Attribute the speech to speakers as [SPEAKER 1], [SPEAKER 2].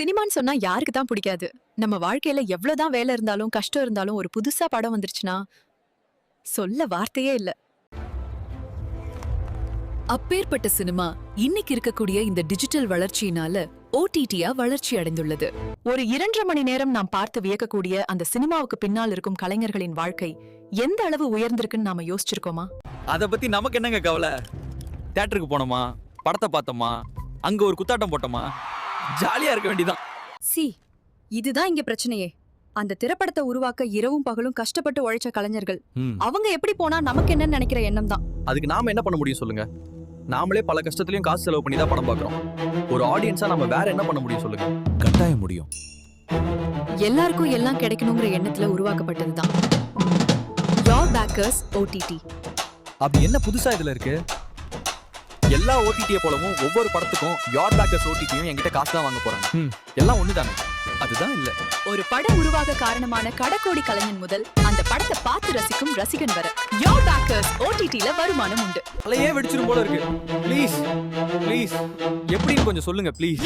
[SPEAKER 1] சினிமான்னு சொன்னா யாருக்கு தான் பிடிக்காது? நம்ம வாழ்க்கையில எவ்வளவுதான் வேலை இருந்தாலும் கஷ்டம் இருந்தாலும் ஒரு புதுசா படம் வந்துருச்சுன்னா சொல்ல வார்த்தையே இல்ல.
[SPEAKER 2] அப்பேற்பட்ட சினிமா இன்னைக்கு இருக்கக்கூடிய இந்த டிஜிட்டல் வளர்ச்சியினால ஓடிடியா வளர்ச்சி அடைந்துள்ளது.
[SPEAKER 1] ஒரு 2.5 மணி நேரம் நாம் பார்த்து வியக்கக்கூடிய அந்த சினிமாவுக்கு பின்னால் இருக்கும் கலைஞர்களின் வாழ்க்கை எந்த அளவு உயர்ந்திருக்குன்னு நாம யோசிச்சிருக்கோமா?
[SPEAKER 3] அத பத்தி நமக்கு என்னங்க கவலை? தியேட்டருக்கு போனோமா, படத்தை பார்த்தோமா, அங்க ஒரு குத்தாட்டம் போட்டோமா, ஜாலியா இருக்க வேண்டியதான்.
[SPEAKER 4] இதுதான் இங்க பிரச்சனையே. அந்த திரைப்படத்தை உருவாக்க இரவும் பகலும் கஷ்டப்பட்டு உழைச்ச கலைஞர்கள் அவங்க எப்படி போனா நமக்கு என்ன நினைக்கிற எண்ணம் தான்.
[SPEAKER 3] அதுக்கு நாம என்ன பண்ண முடியும் சொல்லுங்க? நாமளே பல கஷ்டத்துலயும் காசு செலவு பண்ணி தான் படம் பார்க்கறோம். ஒரு ஆடியன்ஸா நம்ம வேற என்ன பண்ண முடியும் சொல்லுங்க? கட்டாயம் முடியும்.
[SPEAKER 1] எல்லாருக்கும் எல்லாம் கிடைக்கணுங்கிற எண்ணத்துல உருவாக்கப்பட்டதுதான் யோர் பேக்கர்ஸ் ஓடிடி.
[SPEAKER 3] அப்படி என்ன புதுசா இதுல இருக்கு? எல்லா ஓடிடியை போலவும் ஒவ்வொரு படத்துக்கும் யோர் பேக்கர்ஸ் ஓடிடியும் என்கிட்ட காசு தான் வாங்க போறாங்க. எல்லாம் ஒண்ணுதானே? அதுதான் இல்ல.
[SPEAKER 1] ஒரு படம் உருவாக காரணமான கடக்கோடி கலைஞன் முதல் அந்த படத்தை பார்த்து ரசிக்கும் ரசிகன் வர யோர் பேக்கர்ஸ் ஓடிடில வருமானம் உண்டு.
[SPEAKER 3] தலையே வெடிச்சிரும் போல இருக்கு. ப்ளீஸ் ப்ளீஸ் எப்படின்னு கொஞ்சம் சொல்லுங்க ப்ளீஸ்.